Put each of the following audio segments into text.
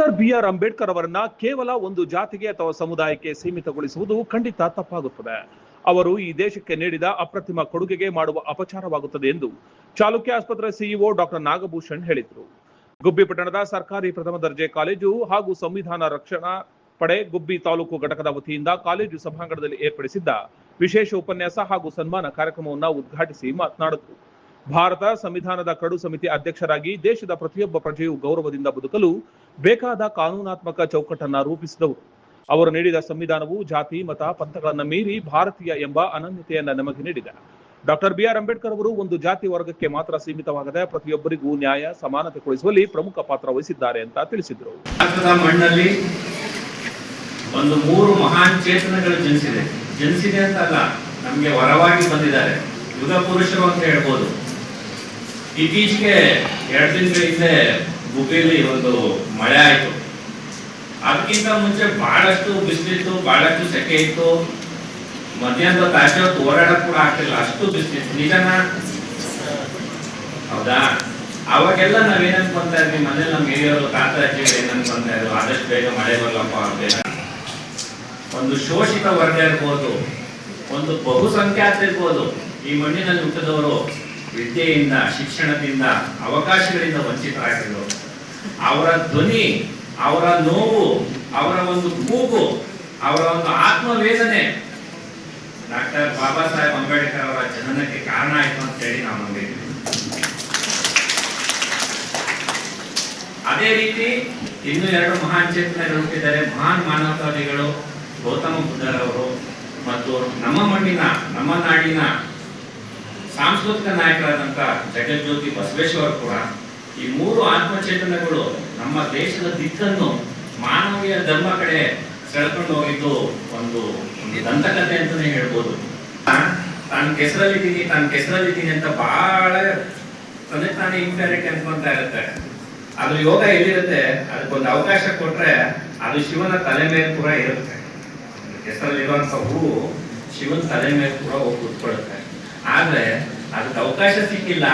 Doctor BR Ambedkar ಅವರನ್ನ ಕೇವಲ ಒಂದು ಜಾತಿಗೆ ಅಥವಾ ಸಮುದಾಯಕ್ಕೆ ಸೀಮಿತಗೊಳಿಸುವುದು ಖಂಡಿತ ತಪ್ಪಾಗುತ್ತದೆ. ಅವರು ಈ ದೇಶಕ್ಕೆ ನೀಡಿದ ಅಪ್ರತಿಮ ಕೊಡುಗೆಗೆ ಮಾಡುವ ಅಪಚಾರವಾಗುತ್ತದೆ ಎಂದು ಚಾಲುಕ್ಯ ಆಸ್ಪತ್ರೆ ಸಿಇಒ ಡಾಕ್ಟರ್ ನಾಗಭೂಷಣ್ ಹೇಳಿದರು. ಗುಬ್ಬಿ ಪಟ್ಟಣದ ಸರ್ಕಾರಿ ಪ್ರಥಮ ದರ್ಜೆ ಕಾಲೇಜು ಹಾಗೂ ಸಂವಿಧಾನ ರಕ್ಷಣಾ ಪಡೆ ಗುಬ್ಬಿ ತಾಲೂಕು ಘಟಕದ ವತಿಯಿಂದ ಕಾಲೇಜು ಸಭಾಂಗಣದಲ್ಲಿ ಏರ್ಪಡಿಸಿದ್ದ ವಿಶೇಷ ಉಪನ್ಯಾಸ ಹಾಗೂ ಸನ್ಮಾನ ಕಾರ್ಯಕ್ರಮವನ್ನು ಉದ್ಘಾಟಿಸಿ ಮಾತನಾಡಿದರು. ಭಾರತ ಸಂವಿಧಾನದ ಕರಡು ಸಮಿತಿ ಅಧ್ಯಕ್ಷರಾಗಿ ದೇಶದ ಪ್ರತಿಯೊಬ್ಬ ಪ್ರಜೆಯು ಗೌರವದಿಂದ ಬದುಕಲು ಬೇಕಾದ ಕಾನೂನಾತ್ಮಕ ಚೌಕಟ್ಟನ್ನ ರೂಪಿಸಿದವರು. ಅವರು ನೀಡಿದ ಸಂವಿಧಾನವು ಜಾತಿ ಮತ ಪಂಥಗಳನ್ನ ಮೀರಿ ಭಾರತೀಯ ಎಂಬ ಅನನ್ಯತೆಯನ್ನ ನಮಗೆ ನೀಡಿದೆ. ಡಾಕ್ಟರ್ BR ಅಂಬೇಡ್ಕರ್ ಅವರು ಒಂದು ಜಾತಿ ವರ್ಗಕ್ಕೆ ಮಾತ್ರ ಸೀಮಿತವಾಗದೆ ಪ್ರತಿಯೊಬ್ಬರಿಗೂ ನ್ಯಾಯ ಸಮಾನತೆ ಕೊಡಿಸುವಲ್ಲಿ ಪ್ರಮುಖ ಪಾತ್ರ ವಹಿಸಿದ್ದಾರೆ ಅಂತ ತಿಳಿಸಿದರು. ಮಣ್ಣಲ್ಲಿ ಒಂದು 3 ಮಹಾನ್ ಚೇತನಗಳು ಜನಿಸಿದೆ ಅಂತ ಅಲ್ಲ, ನಮ್ಗೆ ವರವಾಗಿ ಬಂದಿದ್ದಾರೆ, ಯುಗ ಪುರುಷರು ಅಂತ ಹೇಳ್ಬೋದು. ಇತ್ತೀಚೆಗೆ 2 ದಿನಗಳ ಹಿಂದೆ ಗುಬ್ಬಿಯಲ್ಲಿ ಒಂದು ಮಳೆ ಆಯ್ತು. ಅದಕ್ಕಿಂತ ಮುಂಚೆ ಬಹಳಷ್ಟು ಬಿಸಿಲಿತ್ತು, ಬಹಳಷ್ಟು ಸೆಕೆ ಇತ್ತು. ಮಧ್ಯಾಹ್ನದ ತಾಸೆ ಹೊತ್ತು ಓಡಾಡಕ್ ಕೂಡ ಆಗ್ತಿಲ್ಲ, ಅಷ್ಟು ಬಿಸಿಲಿತ್ತು. ನಿಜನಾ? ಹೌದಾ? ಅವಾಗೆಲ್ಲ ನಾವೇನ್ ಅನ್ಕೊಂತ ಇದ್ವಿ, ಮನೇಲಿ ನಮ್ಮ ಹಿರಿಯರು ತಾತ ಅಜ್ಜಿಗಳು ಏನ್ ಅನ್ಕೊಂತ ಇದ್ರು, ಆದಷ್ಟು ಬೇಗ ಮಳೆ ಬರಲಪ್ಪ ಬೇಗ. ಒಂದು ಶೋಷಿತ ವರ್ಗ ಇರ್ಬೋದು, ಒಂದು ಬಹುಸಂಖ್ಯಾತ ಇರ್ಬೋದು, ಈ ಮಣ್ಣಿನಲ್ಲಿ ಹುಟ್ಟಿದವರು ವಿದ್ಯೆಯಿಂದ, ಶಿಕ್ಷಣದಿಂದ, ಅವಕಾಶಗಳಿಂದ ವಂಚಿತರಾಗಿದ್ರು. ಅವರ ಧ್ವನಿ, ಅವರ ನೋವು, ಅವರ ಒಂದು ಕೂಗು, ಅವರ ಒಂದು ಆತ್ಮವೇದನೆ ಡಾಕ್ಟರ್ ಬಾಬಾ ಸಾಹೇಬ್ ಅಂಬೇಡ್ಕರ್ ಅವರ ಜನನಕ್ಕೆ ಕಾರಣ ಆಯ್ತು ಅಂತ ಹೇಳಿ ನಾವು ನಂಬಿದ್ದೀವಿ. ಅದೇ ರೀತಿ ಇನ್ನು 2 ಮಹಾನ್ ಚೇತನಗಳು ಹುಟ್ಟಿದ್ದಾರೆ, ಮಹಾನ್ ಮಾನವತಾವಾದಿಗಳು ಗೌತಮ ಬುದ್ಧರವರು ಮತ್ತು ನಮ್ಮ ಮಣ್ಣಿನ, ನಮ್ಮ ನಾಡಿನ ಸಾಂಸ್ಕೃತಿಕ ನಾಯಕರಾದಂತ ಜಗಜ್ಯೋತಿ ಬಸವೇಶ್ವರ ಕೂಡ. ಈ 3 ಆತ್ಮಚೇತನಗಳು ನಮ್ಮ ದೇಶದ ದಿಕ್ಕನ್ನು ಮಾನವೀಯ ಧರ್ಮ ಕಡೆ ಸೆಳೆಕೊಂಡು ಹೋಗಿದ್ದು ಒಂದು ದಂತಕಥೆ ಅಂತಾನೆ ಹೇಳ್ಬೋದು. ತಾನು ಕೆಸರಲ್ಲಿದ್ದೀನಿ ಅಂತ ಬಹಳ ತಾನೇ ಇಂಪ್ಯಾರಿಟಿ ಅನ್ಕೊಂತ ಇರುತ್ತೆ. ಅದು ಯೋಗ ಎಲ್ಲಿರುತ್ತೆ, ಅದಕ್ಕೊಂದು ಅವಕಾಶ ಕೊಟ್ರೆ ಅದು ಶಿವನ ತಲೆ ಮೇಲೆ ಕೂಡ ಇರುತ್ತೆ. ಕೆಸರಲ್ಲಿರುವಂತ ಹೂವು ಶಿವನ ತಲೆ ಮೇಲೆ ಕೂಡ ಹೋಗಿ ಕೂತ್ಕೊಳ್ಳುತ್ತೆ. ಆದ್ರೆ ಅದಕ್ಕೆ ಅವಕಾಶ ಸಿಕ್ಕಿಲ್ಲ,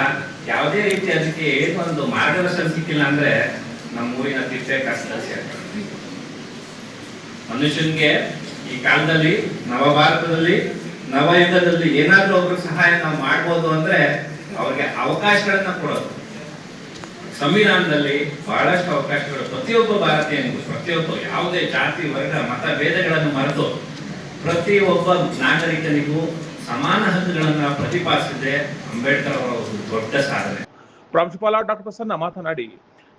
ಯಾವುದೇ ರೀತಿ ಅದಕ್ಕೆ ಒಂದು ಮಾರ್ಗದರ್ಶನ ಸಿಕ್ಕಿಲ್ಲ ಅಂದ್ರೆ ನಮ್ಮ ಊರಿನ ತಿಪ್ಪೆ ಕಷ್ಟದಲ್ಲಿ ಸೇರ್ತಾರೆ. ಮನುಷ್ಯನ್ಗೆ ಈ ಕಾಲದಲ್ಲಿ, ನವಭಾರತದಲ್ಲಿ, ನವಯುಗದಲ್ಲಿ ಏನಾದ್ರೂ ಒಬ್ರು ಸಹಾಯ ನಾವು ಮಾಡ್ಬೋದು ಅಂದ್ರೆ ಅವ್ರಿಗೆ ಅವಕಾಶಗಳನ್ನ ಕೊಡೋದು. ಸಂವಿಧಾನದಲ್ಲಿ ಬಹಳಷ್ಟು ಅವಕಾಶಗಳು ಪ್ರತಿಯೊಬ್ಬ ಭಾರತೀಯನಿಗೂ, ಪ್ರತಿಯೊಬ್ಬ ಯಾವುದೇ ಜಾತಿ ವರ್ಗ ಮತ ಭೇದಗಳನ್ನು ಮರೆತು ಪ್ರತಿಯೊಬ್ಬ ನಾಗರಿಕನಿಗೂ ಸಮಾನ ಹಕ್ಕುಗಳನ್ನ ಪ್ರತಿಪಾದಿಸಿದೆ ಅಂಬೇಡ್ಕರ್ ಅವರ ಒಂದು ದೊಡ್ಡ ಸಾಧನೆ. ಪ್ರಾಂಶುಪಾಲ ಡಾಕ್ಟರ್ ಪ್ರಸನ್ನ ಮಾತನಾಡಿ,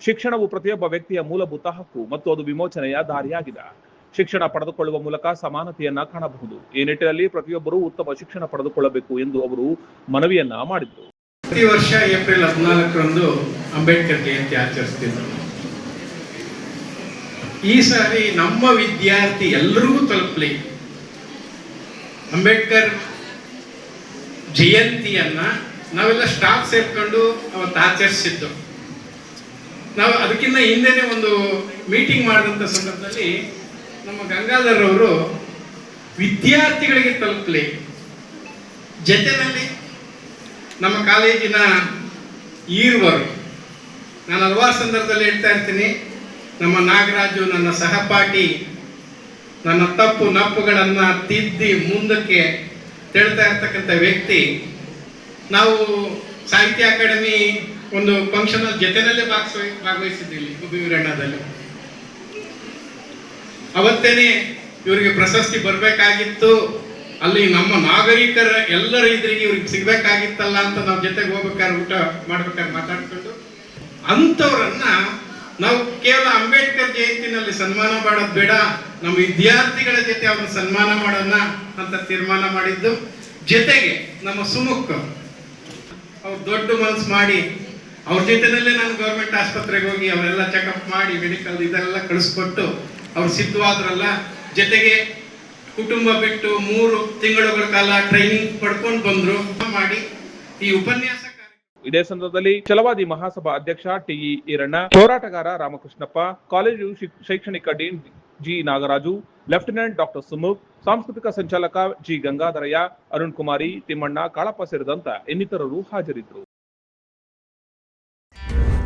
ಶಿಕ್ಷಣವು ಪ್ರತಿಯೊಬ್ಬ ವ್ಯಕ್ತಿಯ ಮೂಲಭೂತ ಹಕ್ಕು ಮತ್ತು ಅದು ವಿಮೋಚನೆಯ ದಾರಿಯಾಗಿದೆ. ಶಿಕ್ಷಣ ಪಡೆದುಕೊಳ್ಳುವ ಮೂಲಕ ಸಮಾನತೆಯನ್ನ ಕಾಣಬಹುದು. ಈ ನಿಟ್ಟಿನಲ್ಲಿ ಪ್ರತಿಯೊಬ್ಬರೂ ಉತ್ತಮ ಶಿಕ್ಷಣ ಪಡೆದುಕೊಳ್ಳಬೇಕು ಎಂದು ಅವರು ಮನವಿಯನ್ನ ಮಾಡಿದರು. ಪ್ರತಿ ವರ್ಷ ಏಪ್ರಿಲ್ 14ರಂದು ಅಂಬೇಡ್ಕರ್ ಜಯಂತಿ ಆಚರಿಸ್ತಿದ್ರು. ಈ ಸಾರಿ ನಮ್ಮ ವಿದ್ಯಾರ್ಥಿ ಎಲ್ಲರಿಗೂ ತಲುಪಲಿ ಅಂಬೇಡ್ಕರ್ ಜಯಂತಿಯನ್ನ ನಾವೆಲ್ಲ ಸ್ಟಾಫ್ ಸೇರ್ಕೊಂಡು ಅವತ್ತು ಆಚರಿಸಿದ್ದು. ನಾವು ಅದಕ್ಕಿಂತ ಹಿಂದೆನೆ ಒಂದು ಮೀಟಿಂಗ್ ಮಾಡಿದಂಥ ಸಂದರ್ಭದಲ್ಲಿ ನಮ್ಮ ಗಂಗಾಧರ್ ಅವರು ವಿದ್ಯಾರ್ಥಿಗಳಿಗೆ ತಲುಪಲಿ, ಜೊತೆಯಲ್ಲಿ ನಮ್ಮ ಕಾಲೇಜಿನ ಈರುವರು, ನಾನು ಹಲವಾರು ಸಂದರ್ಭದಲ್ಲಿ ಹೇಳ್ತಾ ಇರ್ತೀನಿ, ನಮ್ಮ ನಾಗರಾಜು ನನ್ನ ಸಹಪಾಠಿ, ನನ್ನ ತಪ್ಪು ನಪ್ಪುಗಳನ್ನ ತಿದ್ದಿ ಮುಂದಕ್ಕೆ ಹೇಳ್ತಾ ಇರ್ತಕ್ಕಂಥ ವ್ಯಕ್ತಿ. ನಾವು ಸಾಹಿತ್ಯ ಅಕಾಡೆಮಿ ಒಂದು ಫಂಕ್ಷನ್ ಜೊತೆನಲ್ಲೇ ಭಾಗವಹಿಸಿದ್ದಿಲ್ಲಿ ಗುಬ್ಬಿ ವೀರಣ್ಣದಲ್ಲಿ. ಅವತ್ತೇನೆ ಇವರಿಗೆ ಪ್ರಶಸ್ತಿ ಬರಬೇಕಾಗಿತ್ತು, ಅಲ್ಲಿ ನಮ್ಮ ನಾಗರಿಕರ ಎಲ್ಲರ ಇದ್ರಿಗೆ ಇವ್ರಿಗೆ ಸಿಗ್ಬೇಕಾಗಿತ್ತಲ್ಲ ಅಂತ ನಾವು ಜೊತೆಗೆ ಹೋಗ್ಬೇಕಾದ್ರೆ ಊಟ ಮಾಡ್ಬೇಕಾದ್ರೆ ಮಾತಾಡ್ಕೊಂಡು ಅಂಥವ್ರನ್ನ ನಾವು ಕೇವಲ ಅಂಬೇಡ್ಕರ್ ಜಯಂತಿನಲ್ಲಿ ಸನ್ಮಾನ ಮಾಡೋದು ಬೇಡ, ನಮ್ಮ ವಿದ್ಯಾರ್ಥಿಗಳ ಜೊತೆ ಅವ್ರನ್ನ ಸನ್ಮಾನ ಮಾಡೋಣ ಅಂತ ತೀರ್ಮಾನ ಮಾಡಿದ್ದು. ಜೊತೆಗೆ ನಮ್ಮ ಸುಮುಖ ಅವ್ರು ದೊಡ್ಡ ಮನಸ್ಸು ಮಾಡಿ ಅವ್ರ ಜೊತೆನಲ್ಲೇ ನಾನು ಗೌರ್ಮೆಂಟ್ ಆಸ್ಪತ್ರೆಗೆ ಹೋಗಿ ಅವರೆಲ್ಲ ಚೆಕಪ್ ಮಾಡಿ ಮೆಡಿಕಲ್ ಇದೆಲ್ಲ ಕಳಿಸ್ಕೊಟ್ಟು ಅವ್ರು ಸಿದ್ಧವಾದ್ರಲ್ಲ. ಜೊತೆಗೆ ಕುಟುಂಬ ಬಿಟ್ಟು 3 ತಿಂಗಳುಗಳ ಕಾಲ ಟ್ರೈನಿಂಗ್ ಪಡ್ಕೊಂಡು ಬಂದ್ರು ಮಾಡಿ ಈ ಉಪನ್ಯಾಸ. ಇದೇ ಸಂದರ್ಭದಲ್ಲಿ ಛಲವಾದಿ ಮಹಾಸಭಾ ಅಧ್ಯಕ್ಷ TE ಈರಣ್ಣ, ಹೋರಾಟಗಾರ ರಾಮಕೃಷ್ಣಪ್ಪ, ಕಾಲೇಜು ಶೈಕ್ಷಣಿಕ dean G Nagaraju, lieutenant doctor Sumukh, ಸಾಂಸ್ಕೃತಿಕ ಸಂಚಾಲಕ G ಗಂಗಾಧರಯ್ಯ, ಅರುಣ್ ಕುಮಾರಿ, ತಿಮ್ಮಣ್ಣ, ಕಾಳಪ್ಪ ಸೇರಿದಂತೆ ಇನ್ನಿತರರು ಹಾಜರಿದ್ದರು.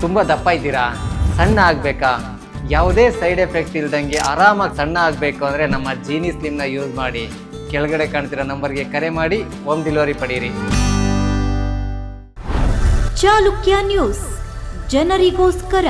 ತುಂಬಾ ದಪ್ಪ ಇದ್ದೀರಾ, ಸಣ್ಣ ಆಗ್ಬೇಕಾ, ಯಾವುದೇ ಸೈಡ್ ಎಫೆಕ್ಟ್ ಇಲ್ದಂಗೆ ಆರಾಮಾಗಿ ಸಣ್ಣ ಆಗಬೇಕು ಅಂದರೆ ನಮ್ಮ ಜೀನಿ ಸ್ಲಿಮ್ನ ಯೂಸ್ ಮಾಡಿ. ಕೆಳಗಡೆ ಕಾಣ್ತಿರೋ ನಂಬರ್ಗೆ ಕರೆ ಮಾಡಿ ಹೋಮ್ ಡೆಲಿವರಿ ಪಡೀರಿ. ಚಾಲುಕ್ಯ ನ್ಯೂಸ್, ಜನರಿಗೋಸ್ಕರ.